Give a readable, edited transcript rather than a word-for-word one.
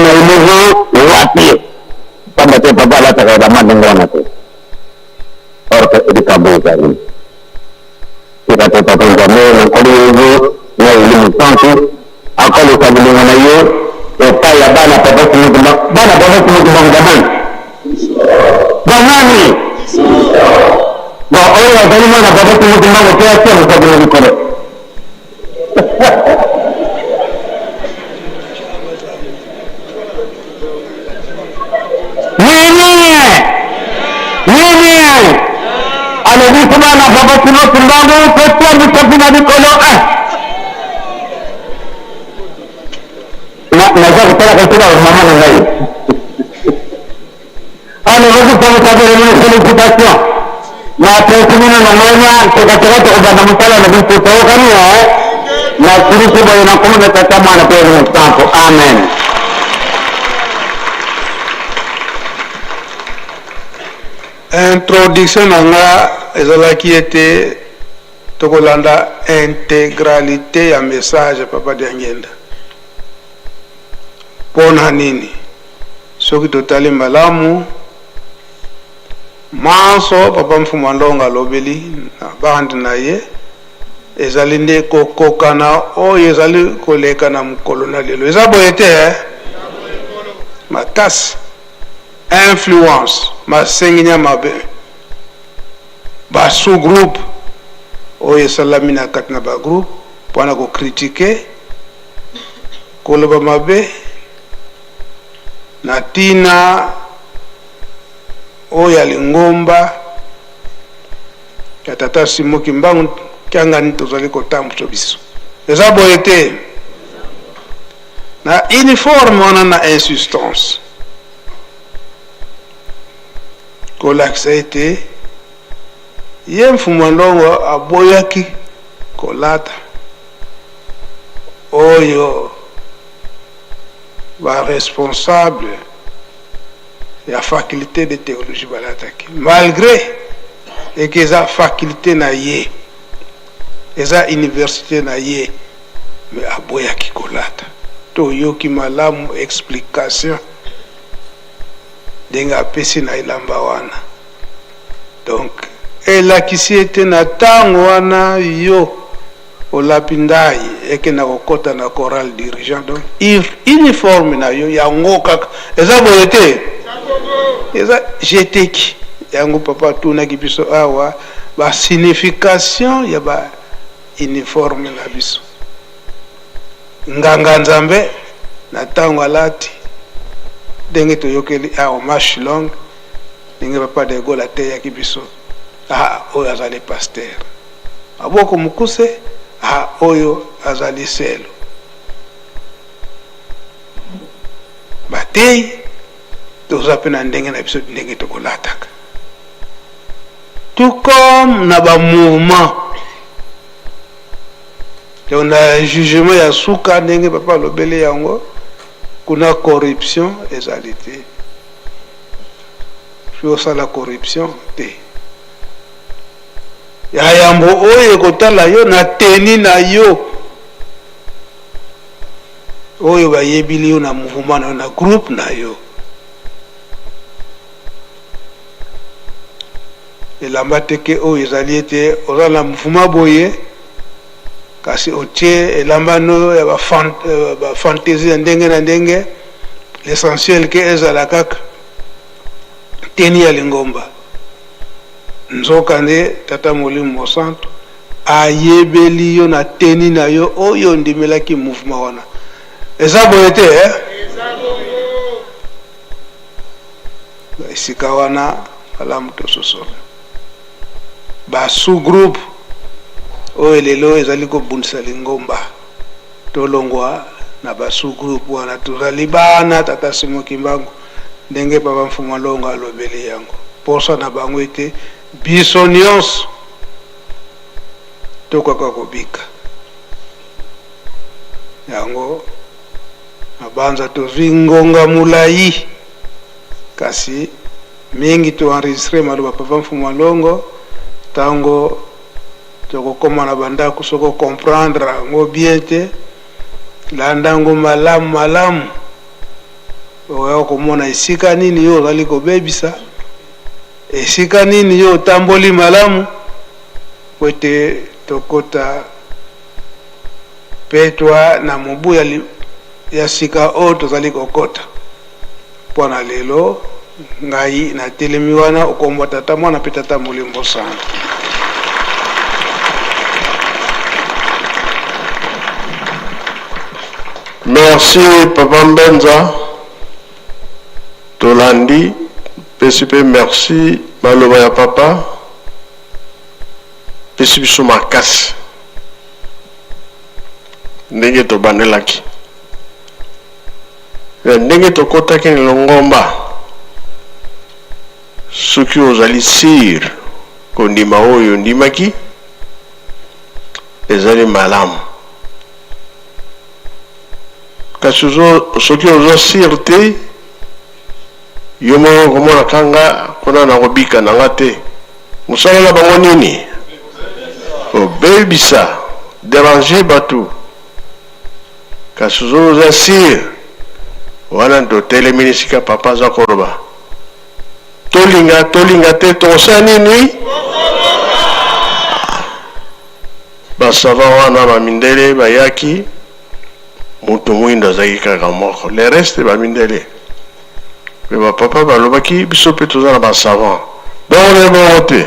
na ilugu wapi pada te papa la ta ga ma dengwana te or ke di kabu ka ni kita te papa ga me ko ilugu na ilugu tanku akalo ka dengwana yo e pa ya bana papa ku bana papa ku gaban bangani ba oya dari mana papa ku ko ke asia ko dengwana ko Kumana baba kuno kumbangu kote mkabina nikolo naja kutala kutala mama nangai wazi kwa mkabila mwenye solicitation na presimina na mwenye kukataka tukubana mtala na vitu tawakania na kurisi bayo na kumuna tatama na pere mtampo. Amen. Introduction nanga ezala qui était tokolanda intégralité ya message papa Diangenda pona nini soki totali malamu manso papa Mfumandonga lobeli na bandi na ye ezali nde kokokana oyo ezali koleka na mokolo na lelo eza boye te makasi influence masenginya mabe ba sous-groupe oyo salami na kati na ba groupe pona ko critiquer koloba mabe na tina oyo alingomba ya tata Simoki Mbangu kyanga nitozali kotambuso biso eza boye te na uniforme wana na insistance kolakisa ete ye Mfumandongo aboyaki kolata oyo ba responsable ya faculté de théologie balataki malgré eza faculté na ye eza université na ye mais aboyaki kolata to yoki malamu explication denga pesi na ilamba wana donc elakisi ete na tango wana yo olapindai eke na kokota na choral dirigeant donc uniforme na yo yango kaka eza boye te eza jeteki yango papa tunaki biso awa ba signification ya ba uniforme na biso nganga nzambe na tango alati denge toyokeli awa marche longue denge papa de Gaulle te ya kibiso oyo azali pasteur aboko mukuse oyo azali selo batei toza pe na ndenge na biso ndenge tokolataka tout comme na ba mouvement donc na jugement ya suka ndenge papa lobele yango kuna corruption ezali te fiosa la corruption te ya yambo oyo kotala yo na teni na yo oyo bayebili yo na mouvement na groupe na yo elamba teke oyo ezali ete oza na mouvement boye kasi otie elamba no ya ba fantaisie ya ndenge na ndenge l'essentiel ke ezala kaka teni ya lingomba nzoka nde tata Molimo Mosantu ayebeli yo na teni na yo oyo ndimelaki mouvement wana eza boye te esika wana alamu tososola ba sous-groupe oyo lelo ezali kobundisa lingomba tolongwa na ba sous-groupe wana tozali bana tata Simoki Mbangu ndenge papa Mfumandongo alobeli yango posa na bango ete biso nyonso tokoka kobika yango abanza tozwi ngonga mulai kasi mingi to enregistré maloba papa Mfumandongo tango tokokoma na bandako soko comprendre ngo bien te la ndango malamu oya komona esika nini yo ozali kobebisa, esika nini yo otamboli malamu po ete tokota petwa na mobu ya sika oyo tozali kokota. Mpo na lelo ngai natelemi wana okombo tata mwana mpe tata Molembo sana. Merci Papa Mbenza Tolandi, PCP merci Maloba ya papa, PCP sou makasi ndenge to bandelaki ndenge to kotaki Longomba soki ozali sir kondima oyo ndimaki ezali malamu. Kasi soki ozo sir te yo moko komona kanga kona na kobika na nga te mosalela bango nini obebisa déranger bato. Kasi ozo sir wana ndo telemi esika papa aza koloba tolinga te tosa nini basava wana bamindele bayaki mutu mwindo azaki kaka moko, le reste bamindele me bapapa balobaki biso mpe toza na basavant bongo bongo te